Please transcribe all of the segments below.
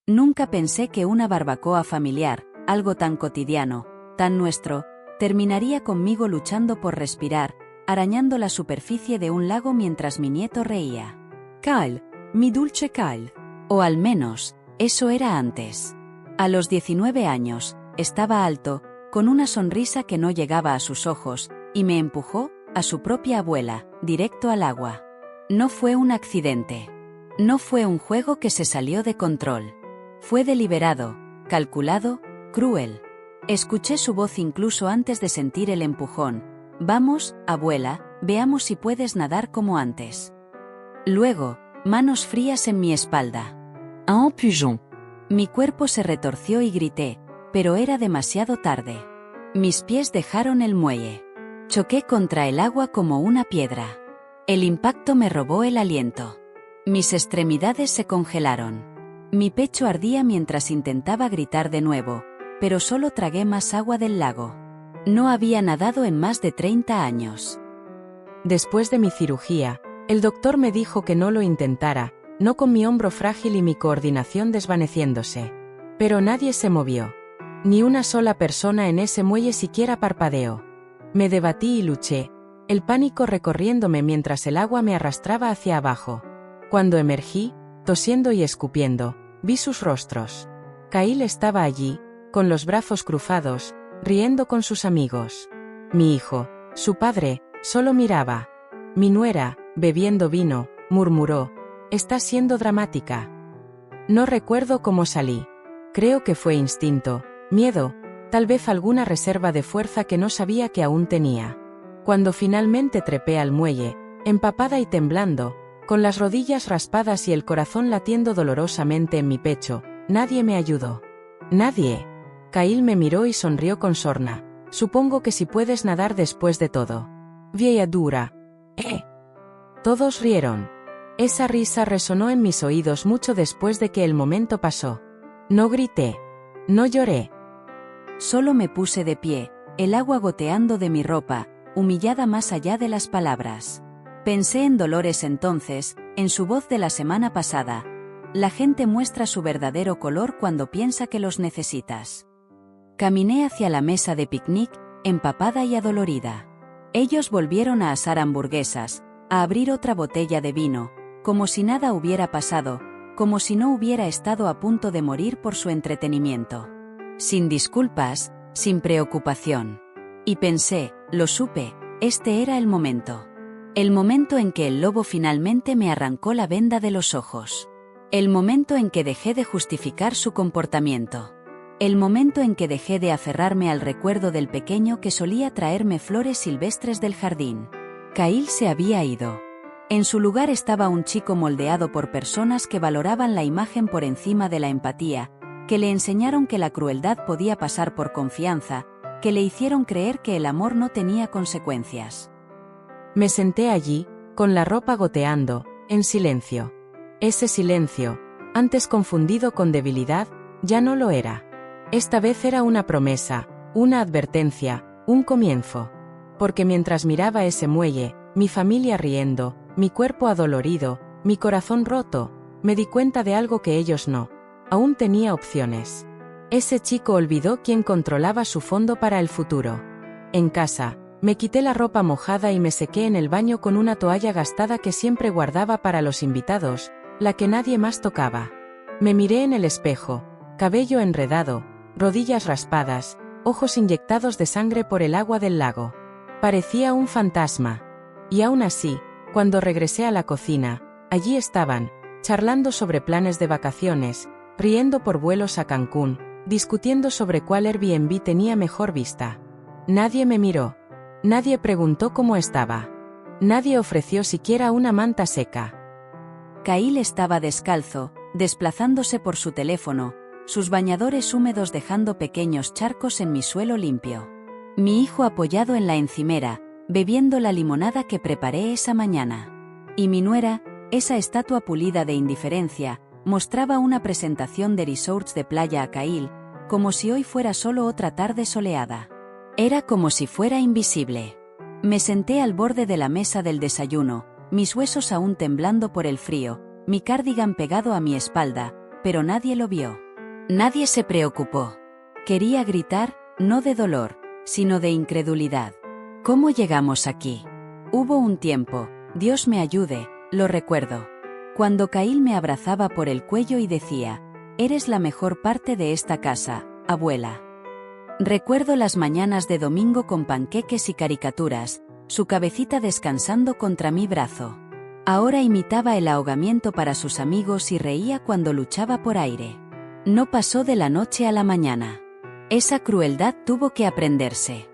Nunca pensé que una barbacoa familiar, algo tan cotidiano, tan nuestro, terminaría conmigo luchando por respirar, arañando la superficie de un lago mientras mi nieto reía. Kyle, mi dulce Kyle. O al menos, eso era antes. A los 19 años, estaba alto, con una sonrisa que no llegaba a sus ojos, y me empujó, a su propia abuela, directo al agua. No fue un accidente. No fue un juego que se salió de control. Fue deliberado, calculado, cruel. Escuché su voz incluso antes de sentir el empujón. Vamos, abuela, veamos si puedes nadar como antes. Luego, manos frías en mi espalda. Un pigeon. Mi cuerpo se retorció y grité, pero era demasiado tarde. Mis pies dejaron el muelle. Choqué contra el agua como una piedra. El impacto me robó el aliento. Mis extremidades se congelaron. Mi pecho ardía mientras intentaba gritar de nuevo, pero solo tragué más agua del lago. No había nadado en más de 30 años. Después de mi cirugía, el doctor me dijo que no lo intentara, no con mi hombro frágil y mi coordinación desvaneciéndose. Pero nadie se movió. Ni una sola persona en ese muelle siquiera parpadeó. Me debatí y luché, el pánico recorriéndome mientras el agua me arrastraba hacia abajo. Cuando emergí, tosiendo y escupiendo, vi sus rostros. Kyle estaba allí, con los brazos cruzados, riendo con sus amigos. Mi hijo, su padre, solo miraba. Mi nuera, bebiendo vino, murmuró, «Estás siendo dramática». No recuerdo cómo salí. Creo que fue instinto, miedo, tal vez alguna reserva de fuerza que no sabía que aún tenía. Cuando finalmente trepé al muelle, empapada y temblando, con las rodillas raspadas y el corazón latiendo dolorosamente en mi pecho, nadie me ayudó. Nadie. Kyle me miró y sonrió con sorna. Supongo que si puedes nadar después de todo. Vieja dura. Todos rieron. Esa risa resonó en mis oídos mucho después de que el momento pasó. No grité. No lloré. Solo me puse de pie, el agua goteando de mi ropa, humillada más allá de las palabras. Pensé en Dolores entonces, en su voz de la semana pasada. La gente muestra su verdadero color cuando piensa que los necesitas. Caminé hacia la mesa de picnic, empapada y adolorida. Ellos volvieron a asar hamburguesas, a abrir otra botella de vino, como si nada hubiera pasado, como si no hubiera estado a punto de morir por su entretenimiento. Sin disculpas, sin preocupación. Y pensé, lo supe, este era el momento. El momento en que el lobo finalmente me arrancó la venda de los ojos. El momento en que dejé de justificar su comportamiento. El momento en que dejé de aferrarme al recuerdo del pequeño que solía traerme flores silvestres del jardín. Kyle se había ido. En su lugar estaba un chico moldeado por personas que valoraban la imagen por encima de la empatía, que le enseñaron que la crueldad podía pasar por confianza, que le hicieron creer que el amor no tenía consecuencias. Me senté allí, con la ropa goteando, en silencio. Ese silencio, antes confundido con debilidad, ya no lo era. Esta vez era una promesa, una advertencia, un comienzo. Porque mientras miraba ese muelle, mi familia riendo, mi cuerpo adolorido, mi corazón roto, me di cuenta de algo que ellos no. Aún tenía opciones. Ese chico olvidó quién controlaba su fondo para el futuro. En casa, me quité la ropa mojada y me sequé en el baño con una toalla gastada que siempre guardaba para los invitados, la que nadie más tocaba. Me miré en el espejo, cabello enredado, rodillas raspadas, ojos inyectados de sangre por el agua del lago. Parecía un fantasma. Y aún así, cuando regresé a la cocina, allí estaban, charlando sobre planes de vacaciones, riendo por vuelos a Cancún, discutiendo sobre cuál Airbnb tenía mejor vista. Nadie me miró. Nadie preguntó cómo estaba. Nadie ofreció siquiera una manta seca. Kyle estaba descalzo, desplazándose por su teléfono, sus bañadores húmedos dejando pequeños charcos en mi suelo limpio. Mi hijo apoyado en la encimera, bebiendo la limonada que preparé esa mañana. Y mi nuera, esa estatua pulida de indiferencia, mostraba una presentación de resorts de playa a Kyle, como si hoy fuera solo otra tarde soleada. Era como si fuera invisible. Me senté al borde de la mesa del desayuno, mis huesos aún temblando por el frío, mi cardigan pegado a mi espalda, pero nadie lo vio. Nadie se preocupó. Quería gritar, no de dolor, sino de incredulidad. ¿Cómo llegamos aquí? Hubo un tiempo, Dios me ayude, lo recuerdo, cuando Cail me abrazaba por el cuello y decía: eres la mejor parte de esta casa, abuela. Recuerdo las mañanas de domingo con panqueques y caricaturas, su cabecita descansando contra mi brazo. Ahora imitaba el ahogamiento para sus amigos y reía cuando luchaba por aire. No pasó de la noche a la mañana. Esa crueldad tuvo que aprenderse.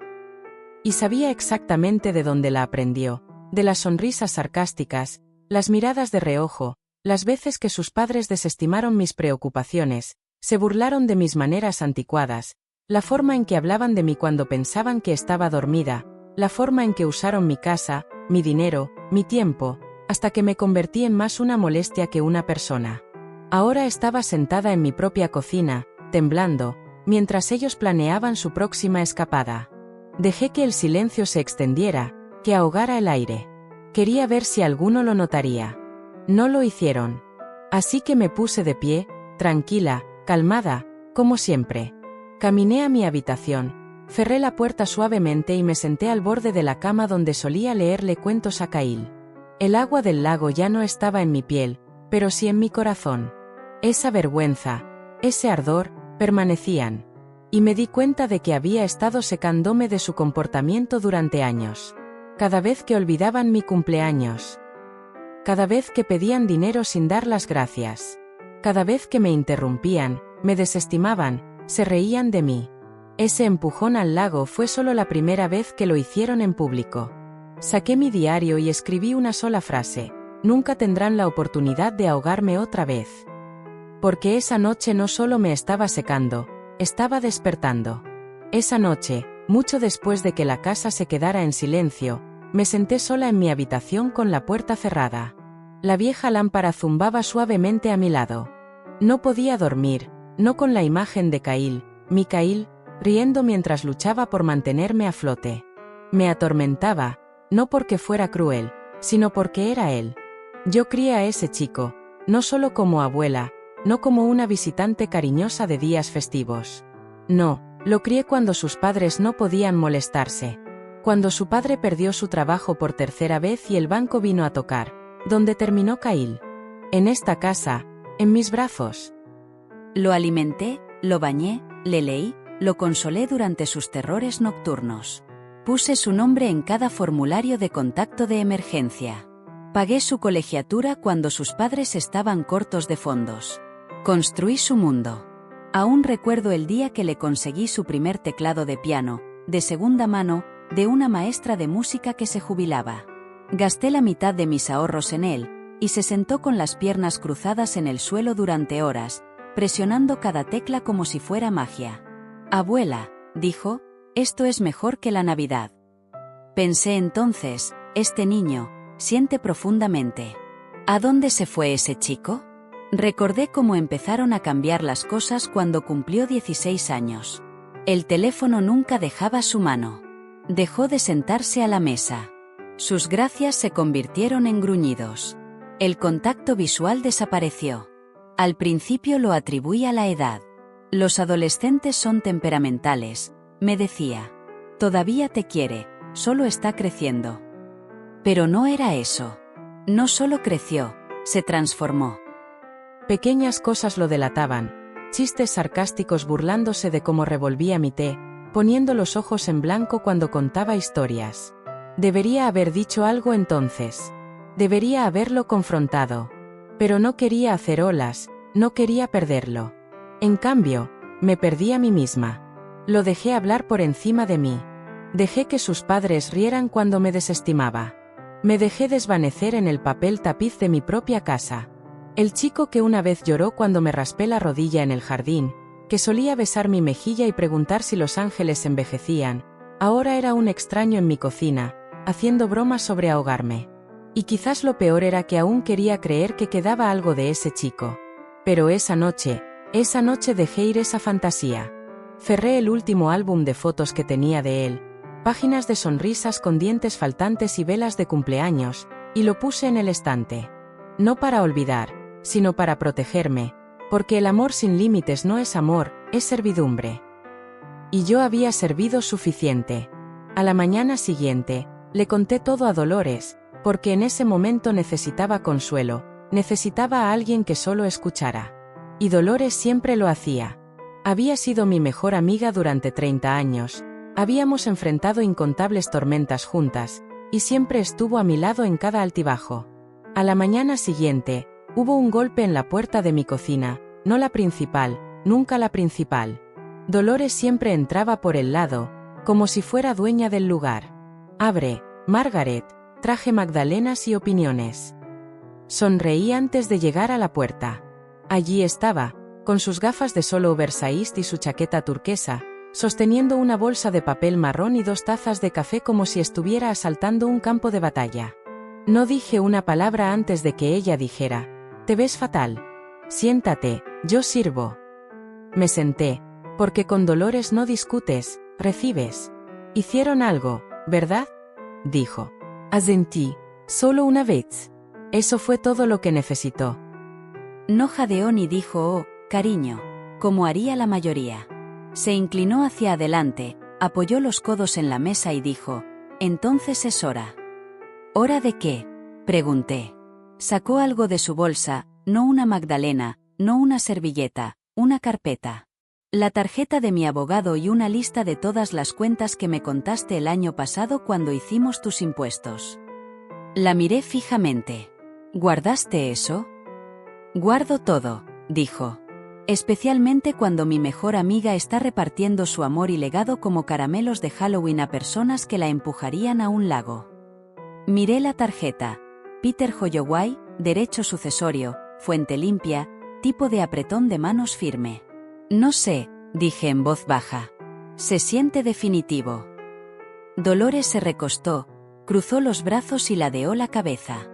Y sabía exactamente de dónde la aprendió, de las sonrisas sarcásticas, las miradas de reojo, las veces que sus padres desestimaron mis preocupaciones, se burlaron de mis maneras anticuadas, la forma en que hablaban de mí cuando pensaban que estaba dormida, la forma en que usaron mi casa, mi dinero, mi tiempo, hasta que me convertí en más una molestia que una persona. Ahora estaba sentada en mi propia cocina, temblando, mientras ellos planeaban su próxima escapada. Dejé que el silencio se extendiera, que ahogara el aire. Quería ver si alguno lo notaría. No lo hicieron. Así que me puse de pie, tranquila, calmada, como siempre. Caminé a mi habitación, cerré la puerta suavemente y me senté al borde de la cama donde solía leerle cuentos a Cail. El agua del lago ya no estaba en mi piel, pero sí en mi corazón. Esa vergüenza, ese ardor, permanecían. Y me di cuenta de que había estado secándome de su comportamiento durante años. Cada vez que olvidaban mi cumpleaños. Cada vez que pedían dinero sin dar las gracias. Cada vez que me interrumpían, me desestimaban, se reían de mí. Ese empujón al lago fue solo la primera vez que lo hicieron en público. Saqué mi diario y escribí una sola frase: nunca tendrán la oportunidad de ahogarme otra vez. Porque esa noche no solo me estaba secando, estaba despertando. Esa noche, mucho después de que la casa se quedara en silencio, me senté sola en mi habitación con la puerta cerrada. La vieja lámpara zumbaba suavemente a mi lado. No podía dormir, no con la imagen de Cail, mi Cail, riendo mientras luchaba por mantenerme a flote. Me atormentaba, no porque fuera cruel, sino porque era él. Yo crié a ese chico, no solo como abuela, no como una visitante cariñosa de días festivos. No, lo crié cuando sus padres no podían molestarse. Cuando su padre perdió su trabajo por tercera vez y el banco vino a tocar, donde terminó Cail. En esta casa, en mis brazos. Lo alimenté, lo bañé, le leí, lo consolé durante sus terrores nocturnos. Puse su nombre en cada formulario de contacto de emergencia. Pagué su colegiatura cuando sus padres estaban cortos de fondos. Construí su mundo. Aún recuerdo el día que le conseguí su primer teclado de piano, de segunda mano, de una maestra de música que se jubilaba. Gasté la mitad de mis ahorros en él, y se sentó con las piernas cruzadas en el suelo durante horas, presionando cada tecla como si fuera magia. Abuela, dijo, esto es mejor que la Navidad. Pensé entonces, este niño, siente profundamente. ¿A dónde se fue ese chico? Recordé cómo empezaron a cambiar las cosas cuando cumplió 16 años. El teléfono nunca dejaba su mano. Dejó de sentarse a la mesa. Sus gracias se convirtieron en gruñidos. El contacto visual desapareció. Al principio lo atribuí a la edad. Los adolescentes son temperamentales, me decía. Todavía te quiere, solo está creciendo. Pero no era eso. No solo creció, se transformó. Pequeñas cosas lo delataban, chistes sarcásticos burlándose de cómo revolvía mi té, poniendo los ojos en blanco cuando contaba historias. Debería haber dicho algo entonces. Debería haberlo confrontado. Pero no quería hacer olas, no quería perderlo. En cambio, me perdí a mí misma. Lo dejé hablar por encima de mí. Dejé que sus padres rieran cuando me desestimaba. Me dejé desvanecer en el papel tapiz de mi propia casa. El chico que una vez lloró cuando me raspé la rodilla en el jardín, que solía besar mi mejilla y preguntar si los ángeles envejecían, ahora era un extraño en mi cocina, haciendo bromas sobre ahogarme. Y quizás lo peor era que aún quería creer que quedaba algo de ese chico. Pero esa noche dejé ir esa fantasía. Cerré el último álbum de fotos que tenía de él, páginas de sonrisas con dientes faltantes y velas de cumpleaños, y lo puse en el estante. No para olvidar, sino para protegerme, Porque el amor sin límites no es amor, es servidumbre. Y yo había servido suficiente. A la mañana siguiente, le conté todo a Dolores, porque en ese momento necesitaba consuelo, necesitaba a alguien que solo escuchara. Y Dolores siempre lo hacía. Había sido mi mejor amiga durante 30 años, habíamos enfrentado incontables tormentas juntas, y siempre estuvo a mi lado en cada altibajo. A la mañana siguiente, hubo un golpe en la puerta de mi cocina, no la principal, nunca la principal. Dolores siempre entraba por el lado, como si fuera dueña del lugar. «Abre, Margaret», traje magdalenas y opiniones. Sonreí antes de llegar a la puerta. Allí estaba, con sus gafas de sol oversized y su chaqueta turquesa, sosteniendo una bolsa de papel marrón y 2 tazas de café como si estuviera asaltando un campo de batalla. No dije una palabra antes de que ella dijera: «Te ves fatal. Siéntate, yo sirvo». Me senté, porque con Dolores no discutes, recibes. «Hicieron algo, ¿verdad?», dijo. «Asentí, solo una vez». Eso fue todo lo que necesitó. No jadeó ni dijo «oh, cariño», como haría la mayoría. Se inclinó hacia adelante, apoyó los codos en la mesa y dijo: «Entonces es hora». «¿Hora de qué?», pregunté. Sacó algo de su bolsa, no una magdalena, no una servilleta, una carpeta. La tarjeta de mi abogado y una lista de todas las cuentas que me contaste el año pasado cuando hicimos tus impuestos. La miré fijamente. «¿Guardaste eso?». «Guardo todo», dijo. «Especialmente cuando mi mejor amiga está repartiendo su amor y legado como caramelos de Halloween a personas que la empujarían a un lago». Miré la tarjeta. Peter Holloway, derecho sucesorio, fuente limpia, tipo de apretón de manos firme. «No sé», dije en voz baja. «Se siente definitivo». Dolores se recostó, cruzó los brazos y ladeó la cabeza.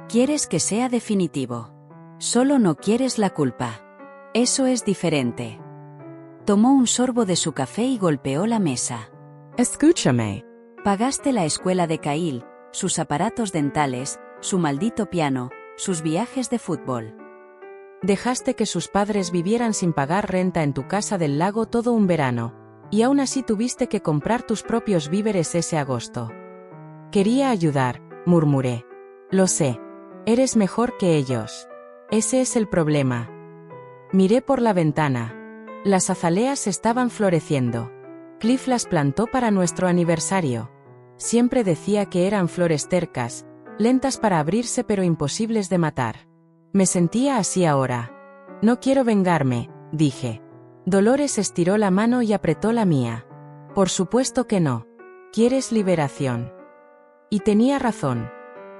«¿Quieres que sea definitivo? Solo no quieres la culpa. Eso es diferente». Tomó un sorbo de su café y golpeó la mesa. «Escúchame». «Pagaste la escuela de Kyle, sus aparatos dentales, su maldito piano, sus viajes de fútbol. Dejaste que sus padres vivieran sin pagar renta en tu casa del lago todo un verano, y aún así tuviste que comprar tus propios víveres ese agosto». «Quería ayudar», murmuré. «Lo sé. Eres mejor que ellos. Ese es el problema». Miré por la ventana. Las azaleas estaban floreciendo. Cliff las plantó para nuestro aniversario. Siempre decía que eran flores tercas, lentas para abrirse pero imposibles de matar. Me sentía así ahora. «No quiero vengarme», dije. Dolores estiró la mano y apretó la mía. «Por supuesto que no. Quieres liberación». Y tenía razón.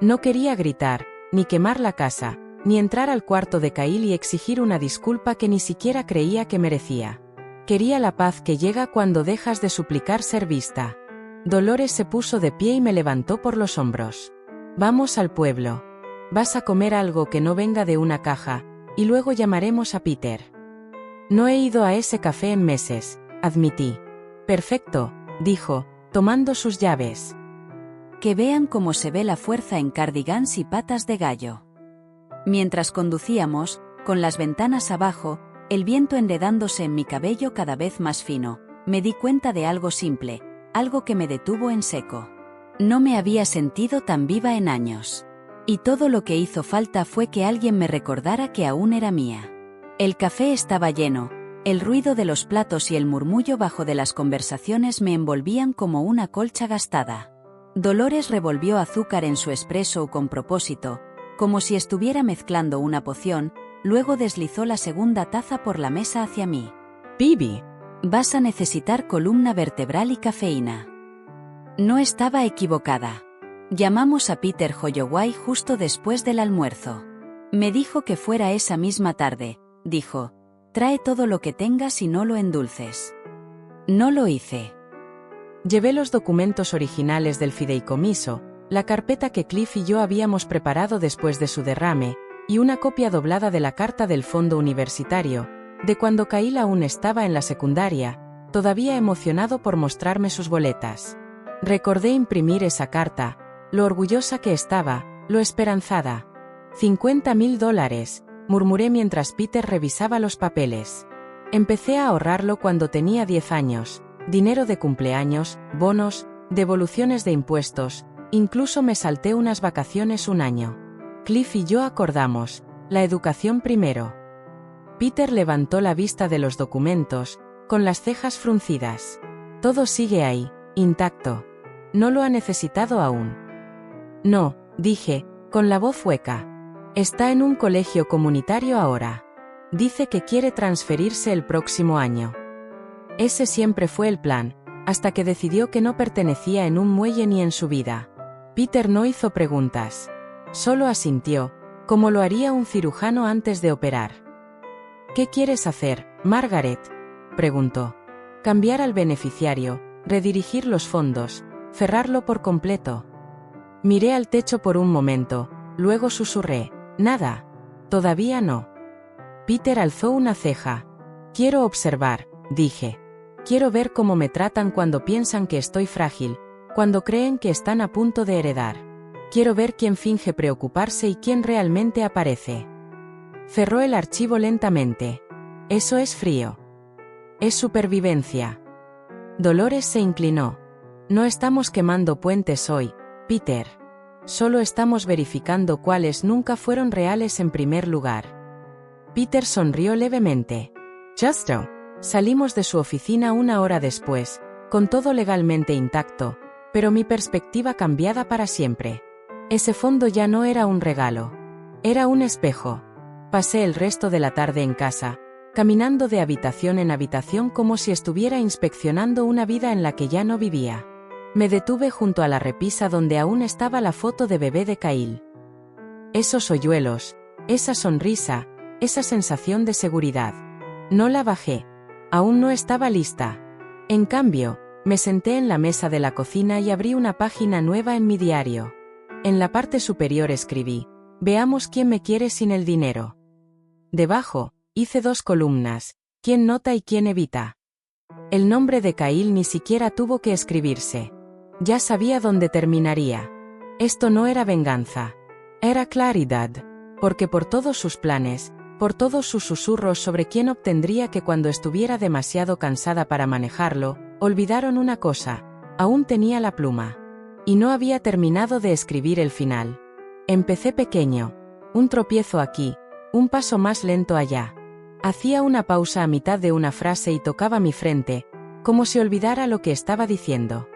No quería gritar, ni quemar la casa, ni entrar al cuarto de Kyle y exigir una disculpa que ni siquiera creía que merecía. Quería la paz que llega cuando dejas de suplicar ser vista. Dolores se puso de pie y me levantó por los hombros. «Vamos al pueblo. Vas a comer algo que no venga de una caja, y luego llamaremos a Peter». «No he ido a ese café en meses», admití. «Perfecto», dijo, tomando sus llaves. «Que vean cómo se ve la fuerza en cardigans y patas de gallo». Mientras conducíamos, con las ventanas abajo, el viento enredándose en mi cabello cada vez más fino, me di cuenta de algo simple, algo que me detuvo en seco. No me había sentido tan viva en años. Y todo lo que hizo falta fue que alguien me recordara que aún era mía. El café estaba lleno, el ruido de los platos y el murmullo bajo de las conversaciones me envolvían como una colcha gastada. Dolores revolvió azúcar en su espresso con propósito, como si estuviera mezclando una poción, luego deslizó la segunda taza por la mesa hacia mí. «Bibi, vas a necesitar columna vertebral y cafeína». No estaba equivocada. Llamamos a Peter Holloway justo después del almuerzo. Me dijo que fuera esa misma tarde, dijo. «Trae todo lo que tengas y no lo endulces». No lo hice. Llevé los documentos originales del fideicomiso, la carpeta que Cliff y yo habíamos preparado después de su derrame, y una copia doblada de la carta del fondo universitario, de cuando Kyle aún estaba en la secundaria, todavía emocionado por mostrarme sus boletas. Recordé imprimir esa carta, lo orgullosa que estaba, lo esperanzada. $50,000, murmuré mientras Peter revisaba los papeles. Empecé a ahorrarlo cuando tenía 10 años. Dinero de cumpleaños, bonos, devoluciones de impuestos, incluso me salté unas vacaciones un año. Cliff y yo acordamos, la educación primero. Peter levantó la vista de los documentos, con las cejas fruncidas. Todo sigue ahí, intacto. No lo ha necesitado aún. No, dije, con la voz hueca. Está en un colegio comunitario ahora. Dice que quiere transferirse el próximo año. Ese siempre fue el plan, hasta que decidió que no pertenecía en un muelle ni en su vida. Peter no hizo preguntas. Solo asintió, como lo haría un cirujano antes de operar. ¿Qué quieres hacer, Margaret?, preguntó. Cambiar al beneficiario, redirigir los fondos, cerrarlo por completo. Miré al techo por un momento, luego susurré, nada. Todavía no. Peter alzó una ceja. Quiero observar, dije. Quiero ver cómo me tratan cuando piensan que estoy frágil, cuando creen que están a punto de heredar. Quiero ver quién finge preocuparse y quién realmente aparece. Cerró el archivo lentamente. Eso es frío. Es supervivencia. Dolores se inclinó. No estamos quemando puentes hoy, Peter. Solo estamos verificando cuáles nunca fueron reales en primer lugar. Peter sonrió levemente. Justo. Salimos de su oficina una hora después, con todo legalmente intacto, pero mi perspectiva cambiada para siempre. Ese fondo ya no era un regalo. Era un espejo. Pasé el resto de la tarde en casa, caminando de habitación en habitación como si estuviera inspeccionando una vida en la que ya no vivía. Me detuve junto a la repisa donde aún estaba la foto de bebé de Kyle. Esos hoyuelos, esa sonrisa, esa sensación de seguridad. No la bajé. Aún no estaba lista. En cambio, me senté en la mesa de la cocina y abrí una página nueva en mi diario. En la parte superior escribí, veamos quién me quiere sin el dinero. Debajo, hice 2 columnas, quién nota y quién evita. El nombre de Kyle ni siquiera tuvo que escribirse. Ya sabía dónde terminaría. Esto no era venganza. Era claridad. Porque por todos sus planes, por todos sus susurros sobre quién obtendría que cuando estuviera demasiado cansada para manejarlo, olvidaron una cosa, aún tenía la pluma. Y no había terminado de escribir el final. Empecé pequeño. Un tropiezo aquí, un paso más lento allá. Hacía una pausa a mitad de una frase y tocaba mi frente, como si olvidara lo que estaba diciendo.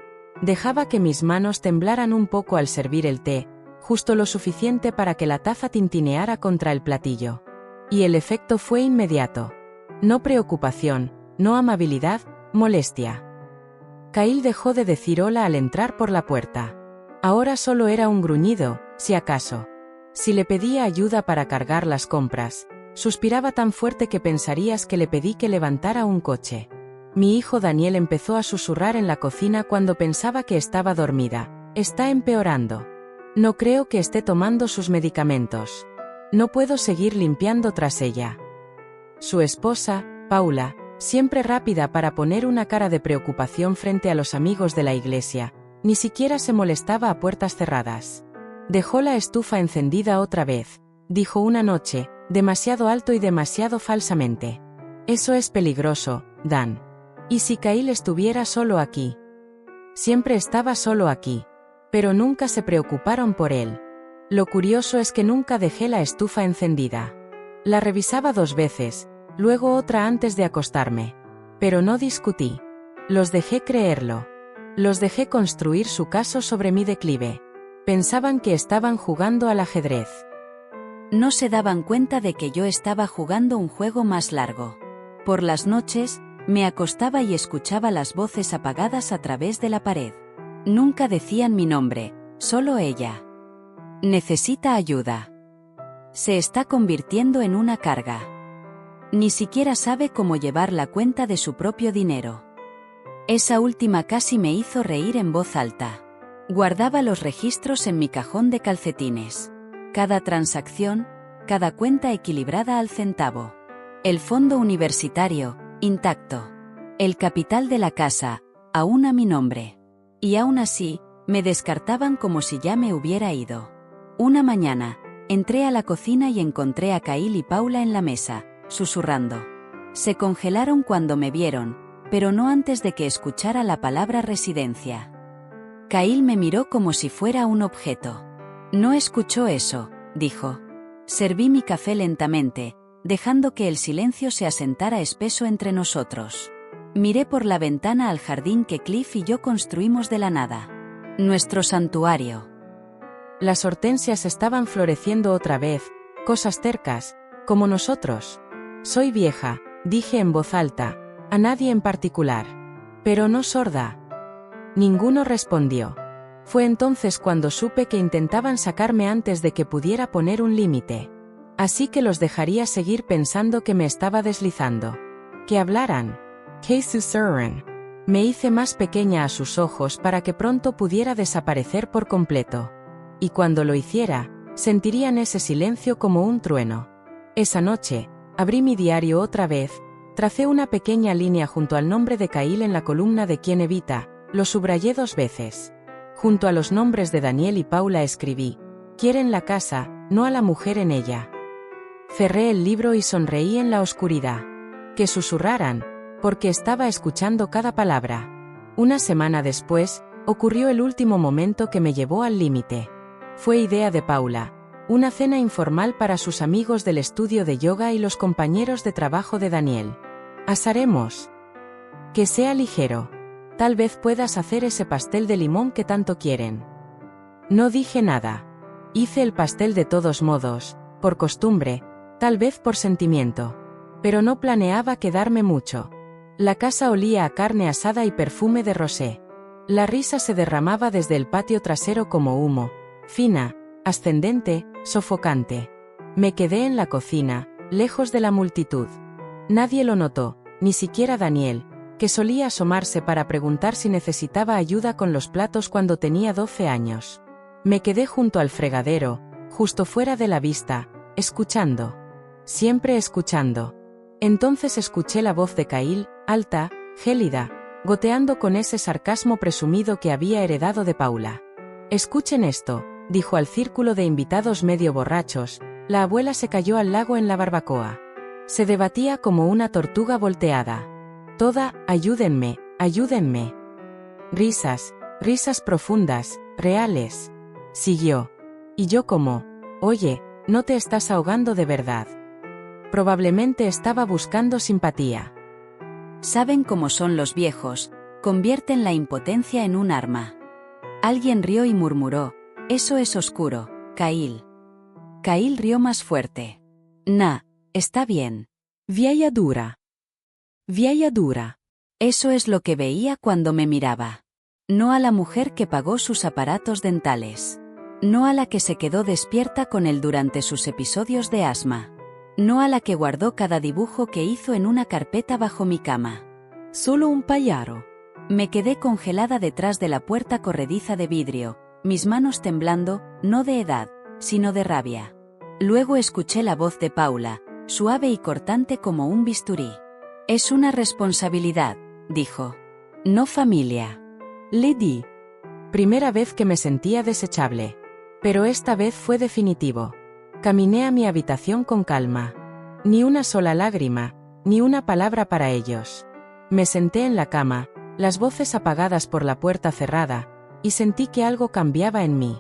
Dejaba que mis manos temblaran un poco al servir el té, justo lo suficiente para que la taza tintineara contra el platillo. Y el efecto fue inmediato. No preocupación, no amabilidad, molestia. Kyle dejó de decir hola al entrar por la puerta. Ahora solo era un gruñido, si acaso. Si le pedía ayuda para cargar las compras, suspiraba tan fuerte que pensarías que le pedí que levantara un coche. Mi hijo Daniel empezó a susurrar en la cocina cuando pensaba que estaba dormida. Está empeorando. No creo que esté tomando sus medicamentos. No puedo seguir limpiando tras ella. Su esposa, Paula, siempre rápida para poner una cara de preocupación frente a los amigos de la iglesia, ni siquiera se molestaba a puertas cerradas. Dejó la estufa encendida otra vez, dijo una noche, demasiado alto y demasiado falsamente. Eso es peligroso, Dan. ¿Y si Kyle estuviera solo aquí? Siempre estaba solo aquí. Pero nunca se preocuparon por él. Lo curioso es que nunca dejé la estufa encendida. La revisaba 2 veces, luego otra antes de acostarme. Pero no discutí. Los dejé creerlo. Los dejé construir su caso sobre mi declive. Pensaban que estaban jugando al ajedrez. No se daban cuenta de que yo estaba jugando un juego más largo. Por las noches, me acostaba y escuchaba las voces apagadas a través de la pared. Nunca decían mi nombre, solo ella. Necesita ayuda. Se está convirtiendo en una carga. Ni siquiera sabe cómo llevar la cuenta de su propio dinero. Esa última casi me hizo reír en voz alta. Guardaba los registros en mi cajón de calcetines. Cada transacción, cada cuenta equilibrada al centavo. El fondo universitario, intacto. El capital de la casa, aún a mi nombre. Y aún así, me descartaban como si ya me hubiera ido. Una mañana, Entré a la cocina y encontré a Kyle y Paula en la mesa, susurrando. Se congelaron cuando me vieron, pero no antes de que escuchara la palabra residencia. Kyle me miró como si fuera un objeto. No escuchó eso, dijo. Serví mi café lentamente, dejando que el silencio se asentara espeso entre nosotros. Miré por la ventana al jardín que Cliff y yo construimos de la nada. Nuestro santuario. Las hortensias estaban floreciendo otra vez, cosas cercas, como nosotros. Soy vieja, dije en voz alta, a nadie en particular. Pero no sorda. Ninguno respondió. Fue entonces cuando supe que intentaban sacarme antes de que pudiera poner un límite. Así que los dejaría seguir pensando que me estaba deslizando. Que hablaran. Que susurren. Me hice más pequeña a sus ojos para que pronto pudiera desaparecer por completo. Y cuando lo hiciera, sentirían ese silencio como un trueno. Esa noche, abrí mi diario otra vez, tracé una pequeña línea junto al nombre de Kyle en la columna de Quien Evita, lo subrayé 2 veces. Junto a los nombres de Daniel y Paula escribí, quieren la casa, no a la mujer en ella. Cerré el libro y sonreí en la oscuridad. Que susurraran, porque estaba escuchando cada palabra. Una semana después, ocurrió el último momento que me llevó al límite. Fue idea de Paula, una cena informal para sus amigos del estudio de yoga y los compañeros de trabajo de Daniel. Asaremos. Que sea ligero. Tal vez puedas hacer ese pastel de limón que tanto quieren. No dije nada. Hice el pastel de todos modos, por costumbre, tal vez por sentimiento. Pero no planeaba quedarme mucho. La casa olía a carne asada y perfume de rosé. La risa se derramaba desde el patio trasero como humo, fina, ascendente, sofocante. Me quedé en la cocina, lejos de la multitud. Nadie lo notó, ni siquiera Daniel, que solía asomarse para preguntar si necesitaba ayuda con los platos cuando tenía 12 años. Me quedé junto al fregadero, justo fuera de la vista, escuchando. Siempre escuchando. Entonces escuché la voz de Kyle, alta, gélida, goteando con ese sarcasmo presumido que había heredado de Paula. Escuchen esto, dijo al círculo de invitados medio borrachos, la abuela se cayó al lago en la barbacoa. Se debatía como una tortuga volteada. Toda, ayúdenme, ayúdenme. Risas, risas profundas, reales. Siguió. Y yo como, oye, no te estás ahogando de verdad. Probablemente estaba buscando simpatía. Saben cómo son los viejos, convierten la impotencia en un arma. Alguien rió y murmuró, eso es oscuro, Kyle. Kyle rió más fuerte. Nah, está bien. Vieja dura. Vieja dura. Eso es lo que veía cuando me miraba. No a la mujer que pagó sus aparatos dentales. No a la que se quedó despierta con él durante sus episodios de asma. No a la que guardó cada dibujo que hizo en una carpeta bajo mi cama. Solo un payaro. Me quedé congelada detrás de la puerta corrediza de vidrio, mis manos temblando, no de edad, sino de rabia. Luego escuché la voz de Paula, suave y cortante como un bisturí. Es una responsabilidad, dijo. No familia. Le di. Primera vez que me sentía desechable. Pero esta vez fue definitivo. Caminé a mi habitación con calma. Ni una sola lágrima, ni una palabra para ellos. Me senté en la cama, las voces apagadas por la puerta cerrada, y sentí que algo cambiaba en mí.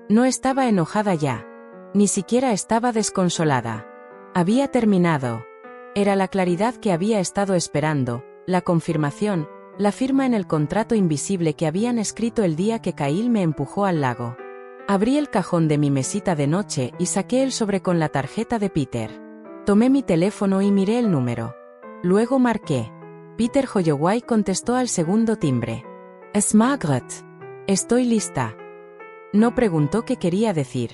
No estaba enojada ya. Ni siquiera estaba desconsolada. Había terminado. Era la claridad que había estado esperando, la confirmación, la firma en el contrato invisible que habían escrito el día que Kyle me empujó al lago. Abrí el cajón de mi mesita de noche y saqué el sobre con la tarjeta de Peter. Tomé mi teléfono y miré el número. Luego marqué. Peter Holloway contestó al segundo timbre. «Es Margaret. Estoy lista». No preguntó qué quería decir.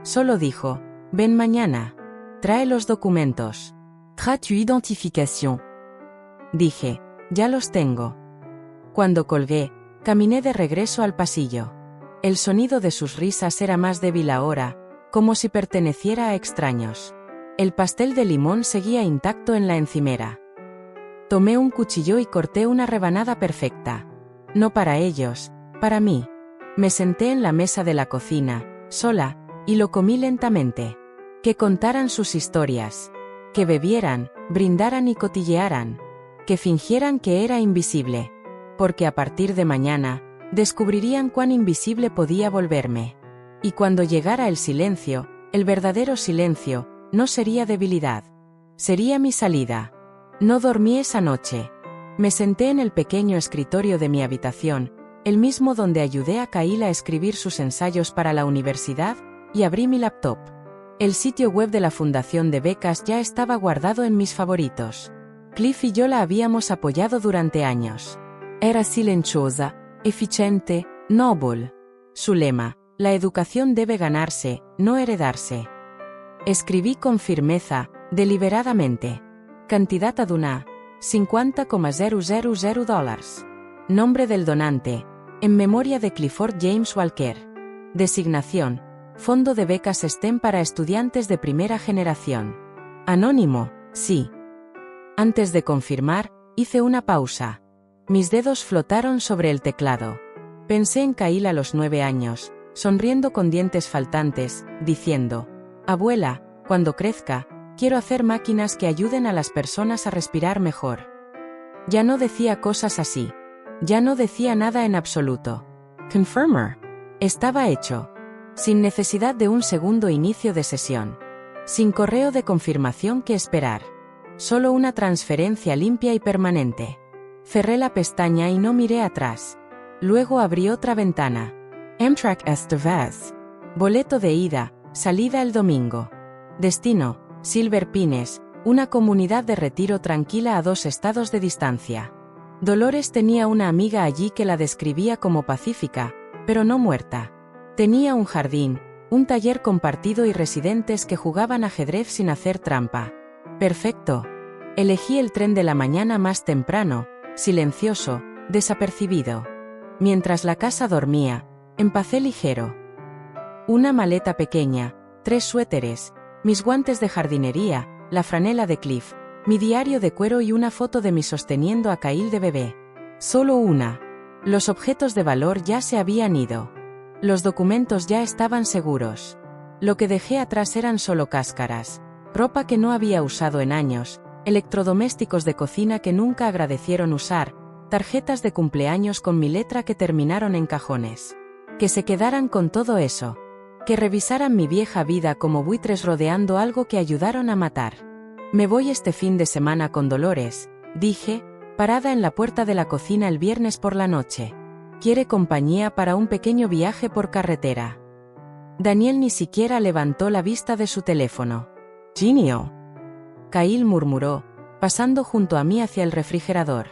Solo dijo, «Ven mañana. Trae los documentos». «Trae tu identificación». Dije, «Ya los tengo». Cuando colgué, caminé de regreso al pasillo. El sonido de sus risas era más débil ahora, como si perteneciera a extraños. El pastel de limón seguía intacto en la encimera. Tomé un cuchillo y corté una rebanada perfecta. No para ellos, para mí. Me senté en la mesa de la cocina, sola, Y lo comí lentamente. Que contaran sus historias. Que bebieran, brindaran y cotillearan. Que fingieran que era invisible. Porque a partir de mañana, descubrirían cuán invisible podía volverme. Y cuando llegara el silencio, el verdadero silencio, no sería debilidad. Sería mi salida. No dormí esa noche. Me senté en el pequeño escritorio de mi habitación, el mismo donde ayudé a Kyle a escribir sus ensayos para la universidad, y abrí mi laptop. El sitio web de la Fundación de Becas ya estaba guardado en mis favoritos. Cliff y yo la habíamos apoyado durante años. Era silenciosa, eficiente, noble. Su lema, la educación debe ganarse, no heredarse. Escribí con firmeza, deliberadamente. Cantidad ad una, $50,000. Nombre del donante, en memoria de Clifford James Walker. Designación, Fondo de Becas STEM para estudiantes de primera generación. Anónimo, sí. Antes de confirmar, hice una pausa. Mis dedos flotaron sobre el teclado. Pensé en Kyle a los 9 años, sonriendo con dientes faltantes, diciendo: abuela, cuando crezca, quiero hacer máquinas que ayuden a las personas a respirar mejor. Ya no decía cosas así. Ya no decía nada en absoluto. Confirmer. Estaba hecho. Sin necesidad de un segundo inicio de sesión. Sin correo de confirmación que esperar. Solo una transferencia limpia y permanente. Cerré la pestaña y no miré atrás. Luego abrí otra ventana. Amtrak esta vez. Boleto de ida, salida el domingo. Destino, Silver Pines, una comunidad de retiro tranquila a 2 estados de distancia. Dolores tenía una amiga allí que la describía como pacífica, pero no muerta. Tenía un jardín, un taller compartido y residentes que jugaban ajedrez sin hacer trampa. Perfecto. Elegí el tren de la mañana más temprano, silencioso, desapercibido. Mientras la casa dormía, empacé ligero. Una maleta pequeña, 3 suéteres, mis guantes de jardinería, la franela de Cliff, mi diario de cuero y una foto de mí sosteniendo a Kyle de bebé. Solo una. Los objetos de valor ya se habían ido. Los documentos ya estaban seguros. Lo que dejé atrás eran solo cáscaras, ropa que no había usado en años, electrodomésticos de cocina que nunca agradecieron usar, tarjetas de cumpleaños con mi letra que terminaron en cajones. Que se quedaran con todo eso. Que revisaran mi vieja vida como buitres rodeando algo que ayudaron a matar. Me voy este fin de semana con Dolores, dije, parada en la puerta de la cocina el viernes por la noche. Quiere compañía para un pequeño viaje por carretera. Daniel ni siquiera levantó la vista de su teléfono. «Genio», Kyle murmuró, pasando junto a mí hacia el refrigerador.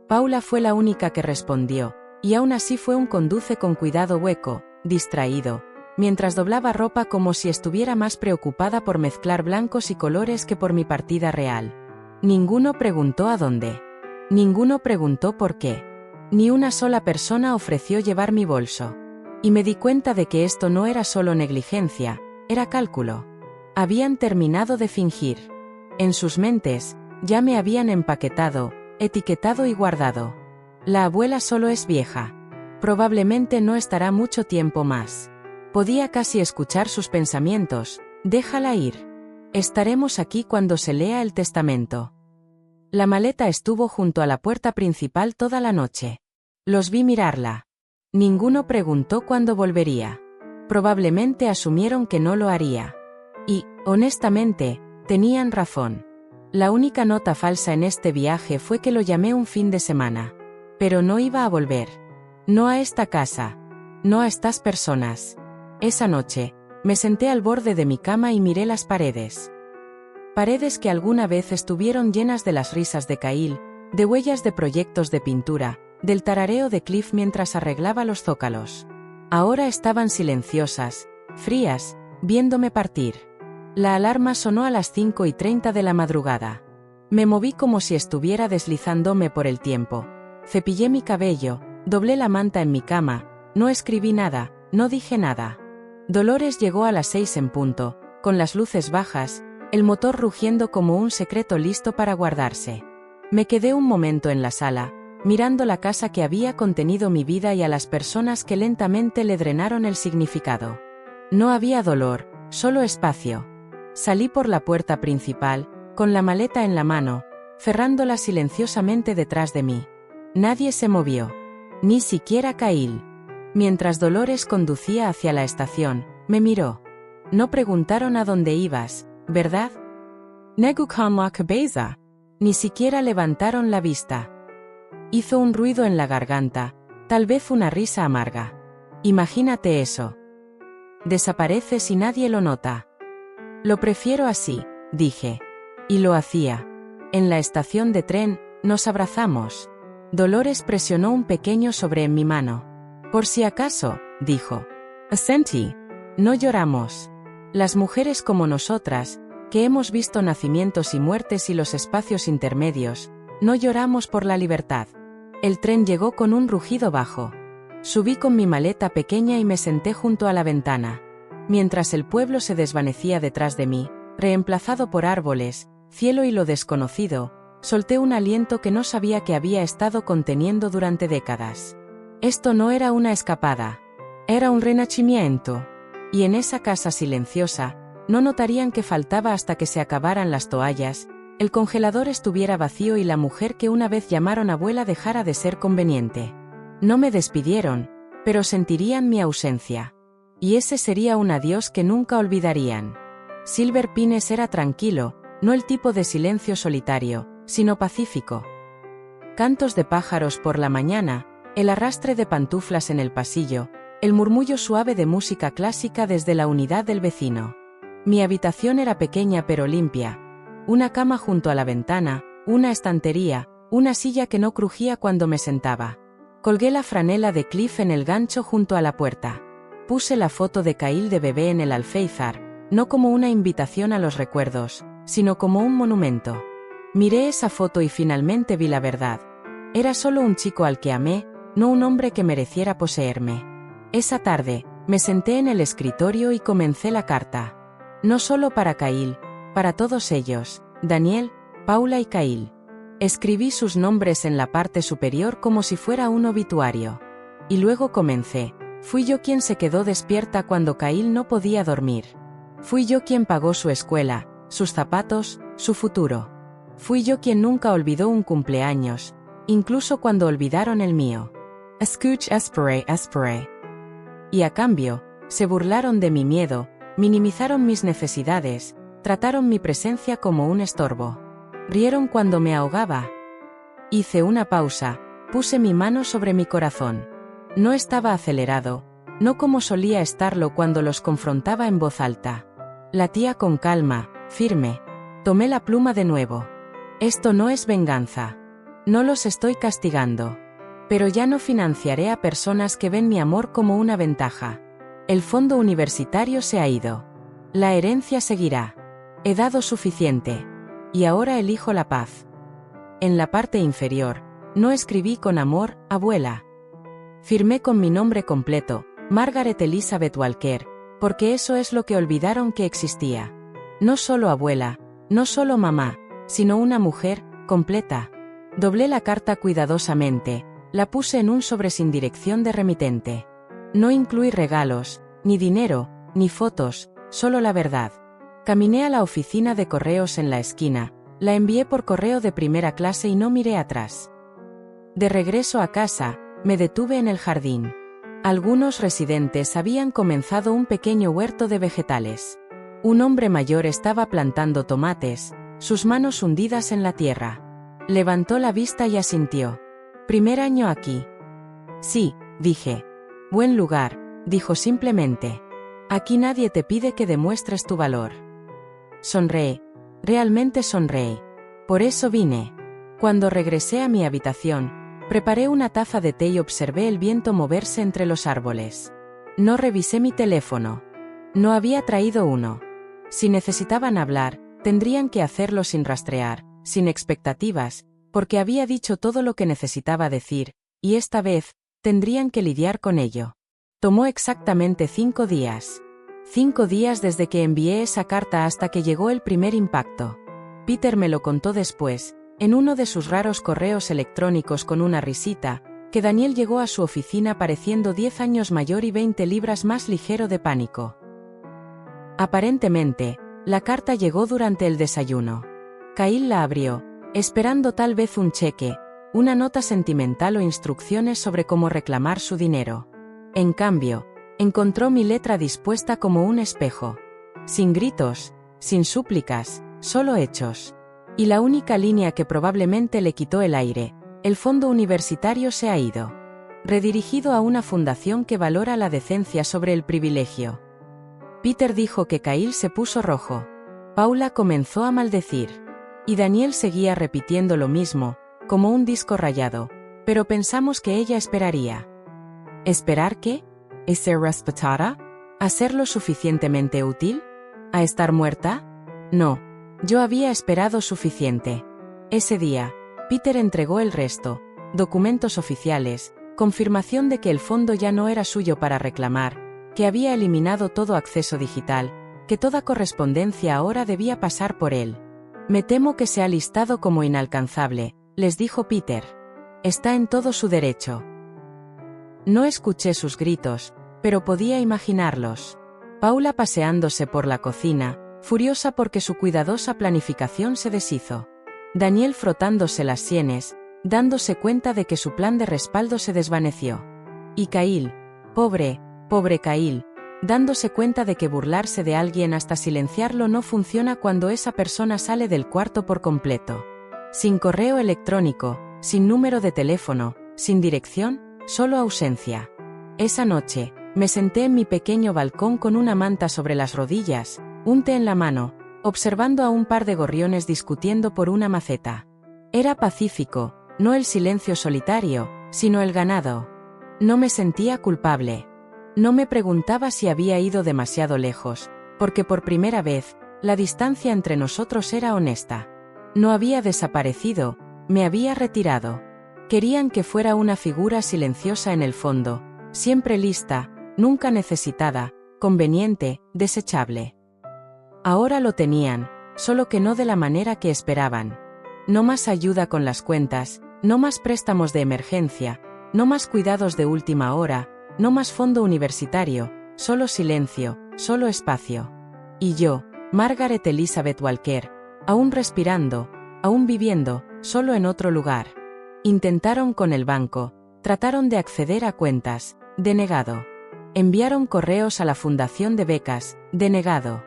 Paula fue la única que respondió, y aún así fue un conduce con cuidado hueco, distraído, mientras doblaba ropa como si estuviera más preocupada por mezclar blancos y colores que por mi partida real. Ninguno preguntó a dónde. Ninguno preguntó por qué. Ni una sola persona ofreció llevar mi bolso. Y me di cuenta de que esto no era solo negligencia, era cálculo. Habían terminado de fingir. En sus mentes, ya me habían empaquetado, etiquetado y guardado. La abuela solo es vieja. Probablemente no estará mucho tiempo más. Podía casi escuchar sus pensamientos. Déjala ir. Estaremos aquí cuando se lea el testamento. La maleta estuvo junto a la puerta principal toda la noche. Los vi mirarla. Ninguno preguntó cuándo volvería. Probablemente asumieron que no lo haría. Y, honestamente, tenían razón. La única nota falsa en este viaje fue que lo llamé un fin de semana. Pero no iba a volver. No a esta casa. No a estas personas. Esa noche, me senté al borde de mi cama y miré las paredes. Paredes que alguna vez estuvieron llenas de las risas de Kyle, de huellas de proyectos de pintura, del tarareo de Cliff mientras arreglaba los zócalos. Ahora estaban silenciosas, frías, viéndome partir. La alarma sonó a las 5:30 de la madrugada. Me moví como si estuviera deslizándome por el tiempo. Cepillé mi cabello, doblé la manta en mi cama, no escribí nada, no dije nada. Dolores llegó a las 6 en punto, con las luces bajas, el motor rugiendo como un secreto listo para guardarse. Me quedé un momento en la sala, mirando la casa que había contenido mi vida y a las personas que lentamente le drenaron el significado. No había dolor, solo espacio. Salí por la puerta principal, con la maleta en la mano, cerrándola silenciosamente detrás de mí. Nadie se movió. Ni siquiera Kyle. Mientras Dolores conducía hacia la estación, me miró. No preguntaron a dónde ibas, ¿verdad? Cabeza. Ni siquiera levantaron la vista. Hizo un ruido en la garganta, tal vez una risa amarga. Imagínate eso. Desaparece si nadie lo nota. Lo prefiero así, dije. Y lo hacía. En la estación de tren, nos abrazamos. Dolores presionó un pequeño sobre en mi mano. Por si acaso, dijo. Asentí. No lloramos. Las mujeres como nosotras, que hemos visto nacimientos y muertes y los espacios intermedios, no lloramos por la libertad. El tren llegó con un rugido bajo. Subí con mi maleta pequeña y me senté junto a la ventana. Mientras el pueblo se desvanecía detrás de mí, reemplazado por árboles, cielo y lo desconocido, solté un aliento que no sabía que había estado conteniendo durante décadas. Esto no era una escapada. Era un renacimiento. Y en esa casa silenciosa, no notarían que faltaba hasta que se acabaran las toallas, el congelador estuviera vacío y la mujer que una vez llamaron abuela dejara de ser conveniente. No me despidieron, pero sentirían mi ausencia. Y ese sería un adiós que nunca olvidarían. Silver Pines era tranquilo, no el tipo de silencio solitario, sino pacífico. Cantos de pájaros por la mañana, el arrastre de pantuflas en el pasillo, el murmullo suave de música clásica desde la unidad del vecino. Mi habitación era pequeña pero limpia. Una cama junto a la ventana, una estantería, una silla que no crujía cuando me sentaba. Colgué la franela de Cliff en el gancho junto a la puerta. Puse la foto de Kyle de bebé en el alféizar, no como una invitación a los recuerdos, sino como un monumento. Miré esa foto y finalmente vi la verdad. Era solo un chico al que amé, no un hombre que mereciera poseerme. Esa tarde, me senté en el escritorio y comencé la carta. No solo para Kyle, para todos ellos, Daniel, Paula y Kyle. Escribí sus nombres en la parte superior como si fuera un obituario. Y luego comencé. Fui yo quien se quedó despierta cuando Kyle no podía dormir. Fui yo quien pagó su escuela, sus zapatos, su futuro. Fui yo quien nunca olvidó un cumpleaños, incluso cuando olvidaron el mío. Escuch, esperé. Y a cambio, se burlaron de mi miedo, minimizaron mis necesidades, trataron mi presencia como un estorbo. Rieron cuando me ahogaba. Hice una pausa, puse mi mano sobre mi corazón. No estaba acelerado, no como solía estarlo cuando los confrontaba en voz alta. Latía con calma, firme. Tomé la pluma de nuevo. Esto no es venganza. No los estoy castigando. Pero ya no financiaré a personas que ven mi amor como una ventaja. El fondo universitario se ha ido. La herencia seguirá. He dado suficiente. Y ahora elijo la paz. En la parte inferior, no escribí con amor, abuela. Firmé con mi nombre completo, Margaret Elizabeth Walker, porque eso es lo que olvidaron que existía. No solo abuela, no solo mamá, sino una mujer, completa. Doblé la carta cuidadosamente, la puse en un sobre sin dirección de remitente. No incluí regalos, ni dinero, ni fotos, solo la verdad. Caminé a la oficina de correos en la esquina, la envié por correo de primera clase y no miré atrás. De regreso a casa, me detuve en el jardín. Algunos residentes habían comenzado un pequeño huerto de vegetales. Un hombre mayor estaba plantando tomates, sus manos hundidas en la tierra. Levantó la vista y asintió. ¿Primer año aquí? Sí, dije. Buen lugar, dijo simplemente. Aquí nadie te pide que demuestres tu valor. Sonreí. Realmente sonreí. Por eso vine. Cuando regresé a mi habitación, preparé una taza de té y observé el viento moverse entre los árboles. No revisé mi teléfono. No había traído uno. Si necesitaban hablar, tendrían que hacerlo sin rastrear, sin expectativas, porque había dicho todo lo que necesitaba decir, y esta vez, tendrían que lidiar con ello. Tomó exactamente 5 días. 5 días desde que envié esa carta hasta que llegó el primer impacto. Peter me lo contó después, en uno de sus raros correos electrónicos con una risita, que Daniel llegó a su oficina pareciendo 10 años mayor y 20 libras más ligero de pánico. Aparentemente, la carta llegó durante el desayuno. Kyle la abrió, esperando tal vez un cheque, una nota sentimental o instrucciones sobre cómo reclamar su dinero. En cambio, encontró mi letra dispuesta como un espejo. Sin gritos, sin súplicas, solo hechos. Y la única línea que probablemente le quitó el aire: el fondo universitario se ha ido. Redirigido a una fundación que valora la decencia sobre el privilegio. Peter dijo que Kyle se puso rojo. Paula comenzó a maldecir. Y Daniel seguía repitiendo lo mismo, como un disco rayado, pero pensamos que ella esperaría. ¿Esperar qué? ¿A ser respetada? ¿A ser lo suficientemente útil? ¿A estar muerta? No, yo había esperado suficiente. Ese día, Peter entregó el resto, documentos oficiales, confirmación de que el fondo ya no era suyo para reclamar, que había eliminado todo acceso digital, que toda correspondencia ahora debía pasar por él. Me temo que se ha listado como inalcanzable, les dijo Peter. Está en todo su derecho. No escuché sus gritos, pero podía imaginarlos. Paula paseándose por la cocina, furiosa porque su cuidadosa planificación se deshizo. Daniel frotándose las sienes, dándose cuenta de que su plan de respaldo se desvaneció. Y Kyle, pobre Kyle, dándose cuenta de que burlarse de alguien hasta silenciarlo no funciona cuando esa persona sale del cuarto por completo. Sin correo electrónico, sin número de teléfono, sin dirección, solo ausencia. Esa noche, me senté en mi pequeño balcón con una manta sobre las rodillas, un té en la mano, observando a un par de gorriones discutiendo por una maceta. Era pacífico, no el silencio solitario, sino el ganado. No me sentía culpable. No me preguntaba si había ido demasiado lejos, porque por primera vez, la distancia entre nosotros era honesta. No había desaparecido, me había retirado. Querían que fuera una figura silenciosa en el fondo, siempre lista, nunca necesitada, conveniente, desechable. Ahora lo tenían, solo que no de la manera que esperaban. No más ayuda con las cuentas, no más préstamos de emergencia, no más cuidados de última hora, no más fondo universitario, solo silencio, solo espacio. Y yo, Margaret Elizabeth Walker, aún respirando, aún viviendo, solo en otro lugar. Intentaron con el banco, trataron de acceder a cuentas, denegado. Enviaron correos a la fundación de becas, denegado.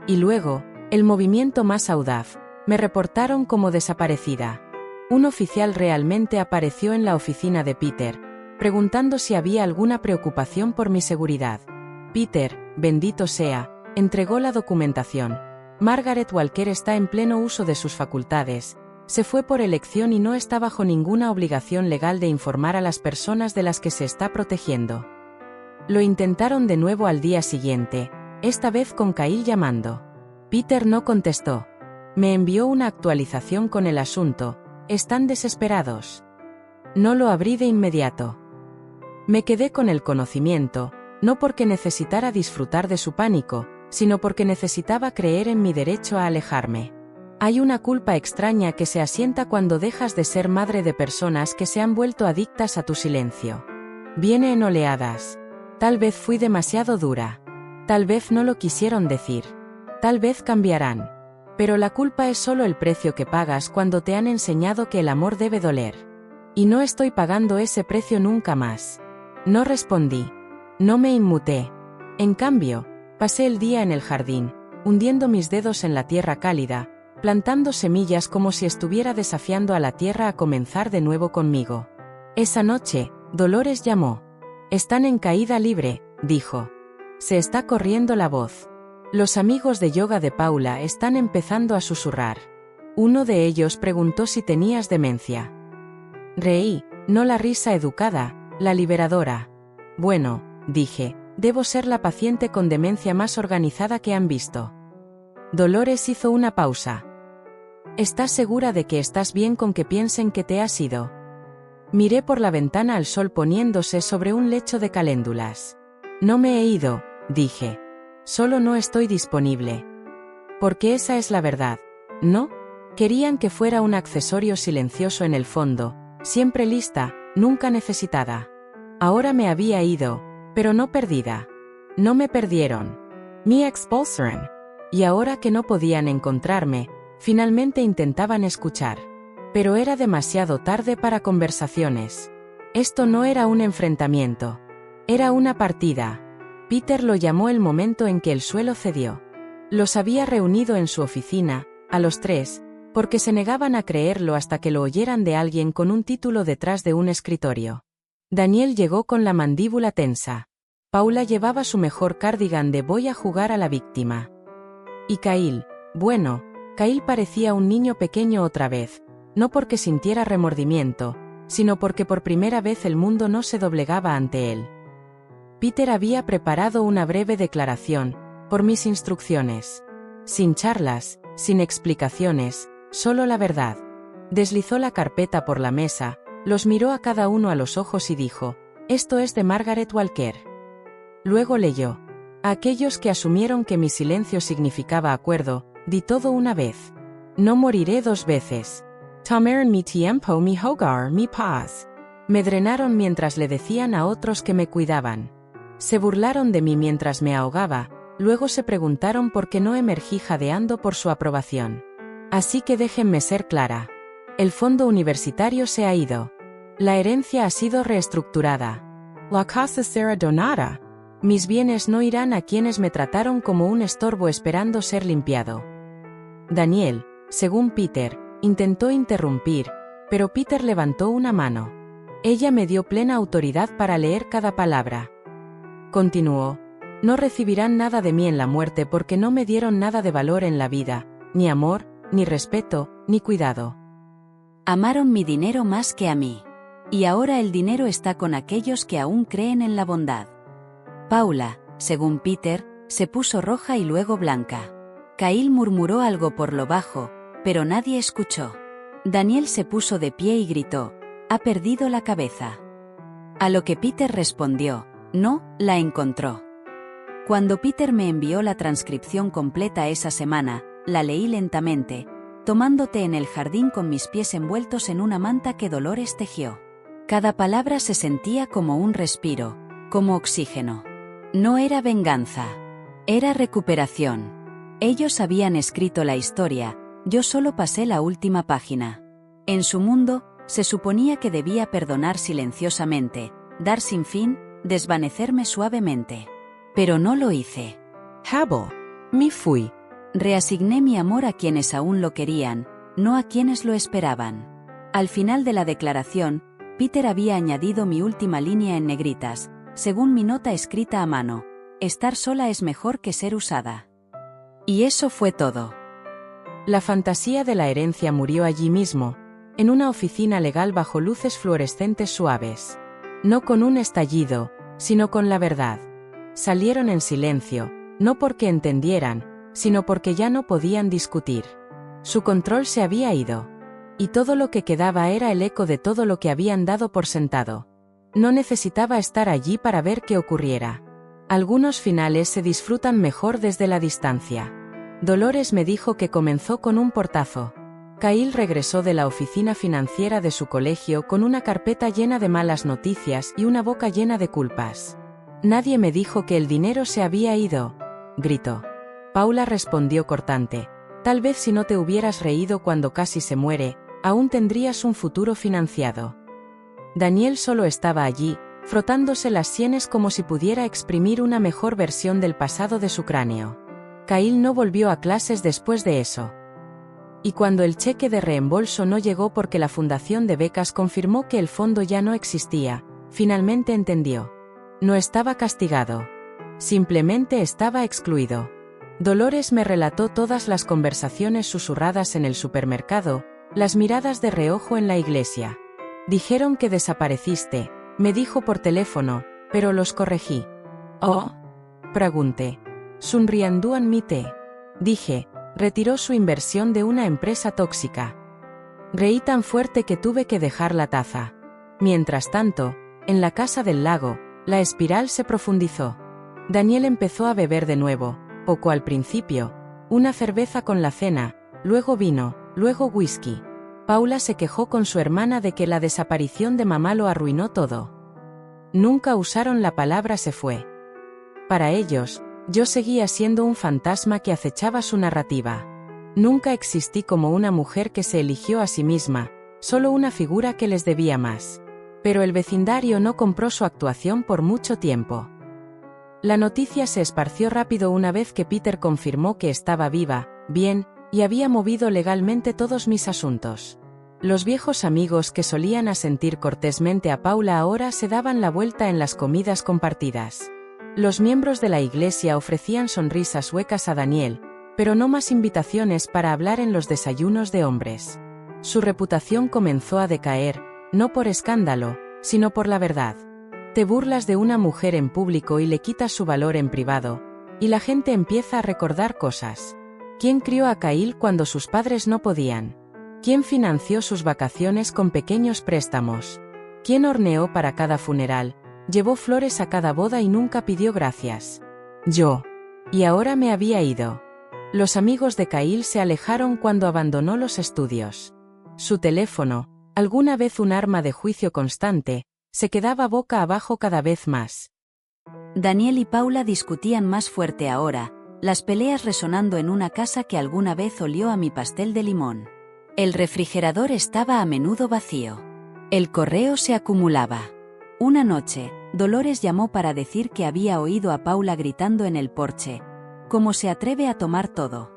Y luego, el movimiento más audaz, me reportaron como desaparecida. Un oficial realmente apareció en la oficina de Peter, preguntando si había alguna preocupación por mi seguridad. Peter, bendito sea, entregó la documentación. Margaret Walker está en pleno uso de sus facultades. Se fue por elección y no está bajo ninguna obligación legal de informar a las personas de las que se está protegiendo. Lo intentaron de nuevo al día siguiente, esta vez con Kyle llamando. Peter no contestó. Me envió una actualización con el asunto. Están desesperados. No lo abrí de inmediato. Me quedé con el conocimiento, no porque necesitara disfrutar de su pánico, sino porque necesitaba creer en mi derecho a alejarme. Hay una culpa extraña que se asienta cuando dejas de ser madre de personas que se han vuelto adictas a tu silencio. Viene en oleadas. Tal vez fui demasiado dura. Tal vez no lo quisieron decir. Tal vez cambiarán. Pero la culpa es solo el precio que pagas cuando te han enseñado que el amor debe doler. Y no estoy pagando ese precio nunca más. No respondí. No me inmuté. En cambio, pasé el día en el jardín, hundiendo mis dedos en la tierra cálida, plantando semillas como si estuviera desafiando a la tierra a comenzar de nuevo conmigo. Esa noche, Dolores llamó. Están en caída libre, dijo. Se está corriendo la voz. Los amigos de yoga de Paula están empezando a susurrar. Uno de ellos preguntó si tenías demencia. Reí, no la risa educada, la liberadora. Bueno, dije, debo ser la paciente con demencia más organizada que han visto. Dolores hizo una pausa. ¿Estás segura de que estás bien con que piensen que te has ido? Miré por la ventana al sol poniéndose sobre un lecho de caléndulas. No me he ido, dije. Solo no estoy disponible. Porque esa es la verdad, ¿no? Querían que fuera un accesorio silencioso en el fondo, siempre lista, nunca necesitada. Ahora me había ido, pero no perdida. No me perdieron. Me expulsaron. Y ahora que no podían encontrarme, finalmente intentaban escuchar. Pero era demasiado tarde para conversaciones. Esto no era un enfrentamiento. Era una partida. Peter lo llamó el momento en que el suelo cedió. Los había reunido en su oficina, a los tres, porque se negaban a creerlo hasta que lo oyeran de alguien con un título detrás de un escritorio. Daniel llegó con la mandíbula tensa. Paula llevaba su mejor cardigan de voy a jugar a la víctima. Y Kyle, bueno, Kyle parecía un niño pequeño otra vez, no porque sintiera remordimiento, sino porque por primera vez el mundo no se doblegaba ante él. Peter había preparado una breve declaración, por mis instrucciones. Sin charlas, sin explicaciones, solo la verdad. Deslizó la carpeta por la mesa, los miró a cada uno a los ojos y dijo, esto es de Margaret Walker. Luego leyó. A aquellos que asumieron que mi silencio significaba acuerdo, di todo una vez. No moriré dos veces. Tomaron mi tiempo, mi hogar, mi paz. Me drenaron mientras le decían a otros que me cuidaban. Se burlaron de mí mientras me ahogaba, luego se preguntaron por qué no emergí jadeando por su aprobación. Así que déjenme ser clara. El fondo universitario se ha ido. La herencia ha sido reestructurada. La casa será donada. Mis bienes no irán a quienes me trataron como un estorbo esperando ser limpiado. Daniel, según Peter, intentó interrumpir, pero Peter levantó una mano. Ella me dio plena autoridad para leer cada palabra. Continuó. No recibirán nada de mí en la muerte porque no me dieron nada de valor en la vida, ni amor, ni respeto, ni cuidado. Amaron mi dinero más que a mí. Y ahora el dinero está con aquellos que aún creen en la bondad. Paula, según Peter, se puso roja y luego blanca. Kyle murmuró algo por lo bajo, pero nadie escuchó. Daniel se puso de pie y gritó, «Ha perdido la cabeza». A lo que Peter respondió, «No, la encontró». Cuando Peter me envió la transcripción completa esa semana, la leí lentamente, tomándote en el jardín con mis pies envueltos en una manta que Dolores tejió. Cada palabra se sentía como un respiro, como oxígeno. No era venganza. Era recuperación. Ellos habían escrito la historia, yo solo pasé la última página. En su mundo, se suponía que debía perdonar silenciosamente, dar sin fin, desvanecerme suavemente. Pero no lo hice. Jabo. Me fui. Reasigné mi amor a quienes aún lo querían, no a quienes lo esperaban. Al final de la declaración, Peter había añadido mi última línea en negritas, según mi nota escrita a mano, estar sola es mejor que ser usada. Y eso fue todo. La fantasía de la herencia murió allí mismo, en una oficina legal bajo luces fluorescentes suaves. No con un estallido, sino con la verdad. Salieron en silencio, no porque entendieran, sino porque ya no podían discutir. Su control se había ido. Y todo lo que quedaba era el eco de todo lo que habían dado por sentado. No necesitaba estar allí para ver qué ocurriera. Algunos finales se disfrutan mejor desde la distancia. Dolores me dijo que comenzó con un portazo. Kyle regresó de la oficina financiera de su colegio con una carpeta llena de malas noticias y una boca llena de culpas. Nadie me dijo que el dinero se había ido, gritó. Paula respondió cortante. Tal vez si no te hubieras reído cuando casi se muere, aún tendrías un futuro financiado. Daniel solo estaba allí, frotándose las sienes como si pudiera exprimir una mejor versión del pasado de su cráneo. Kyle no volvió a clases después de eso. Y cuando el cheque de reembolso no llegó porque la fundación de becas confirmó que el fondo ya no existía, finalmente entendió. No estaba castigado. Simplemente estaba excluido. Dolores me relató todas las conversaciones susurradas en el supermercado, las miradas de reojo en la iglesia. Dijeron que desapareciste, me dijo por teléfono, pero los corregí. ¿Oh? Pregunté. Sonriendo admite. Dije, retiró su inversión de una empresa tóxica. Reí tan fuerte que tuve que dejar la taza. Mientras tanto, en la casa del lago, la espiral se profundizó. Daniel empezó a beber de nuevo, poco al principio, una cerveza con la cena, luego vino, luego whisky. Paula se quejó con su hermana de que la desaparición de mamá lo arruinó todo. Nunca usaron la palabra se fue. Para ellos, Yo seguía siendo un fantasma que acechaba su narrativa. Nunca existí como una mujer que se eligió a sí misma, solo una figura que les debía más. Pero el vecindario no compró su actuación por mucho tiempo. La noticia se esparció rápido una vez que Peter confirmó que estaba viva, bien, y había movido legalmente todos mis asuntos. Los viejos amigos que solían asentir cortésmente a Paula ahora se daban la vuelta en las comidas compartidas. Los miembros de la iglesia ofrecían sonrisas huecas a Daniel, pero no más invitaciones para hablar en los desayunos de hombres. Su reputación comenzó a decaer, no por escándalo, sino por la verdad. Te burlas de una mujer en público y le quitas su valor en privado, y la gente empieza a recordar cosas. ¿Quién crió a Kyle cuando sus padres no podían? ¿Quién financió sus vacaciones con pequeños préstamos? ¿Quién horneó para cada funeral, llevó flores a cada boda y nunca pidió gracias? Yo. Y ahora me había ido. Los amigos de Kyle se alejaron cuando abandonó los estudios. Su teléfono, alguna vez un arma de juicio constante, se quedaba boca abajo cada vez más. Daniel y Paula discutían más fuerte ahora, las peleas resonando en una casa que alguna vez olió a mi pastel de limón. El refrigerador estaba a menudo vacío. El correo se acumulaba. Una noche, Dolores llamó para decir que había oído a Paula gritando en el porche. ¿Cómo se atreve a tomar todo?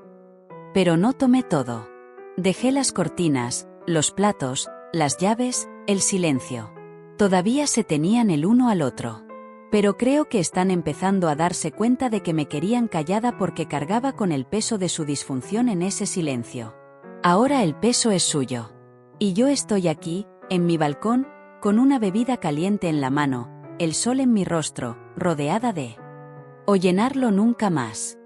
Pero no tomé todo. Dejé las cortinas, los platos, las llaves, el silencio. Todavía se tenían el uno al otro. Pero creo que están empezando a darse cuenta de que me querían callada porque cargaba con el peso de su disfunción en ese silencio. Ahora el peso es suyo. Y yo estoy aquí, en mi balcón, con una bebida caliente en la mano, el sol en mi rostro, rodeada de... O llenarlo nunca más.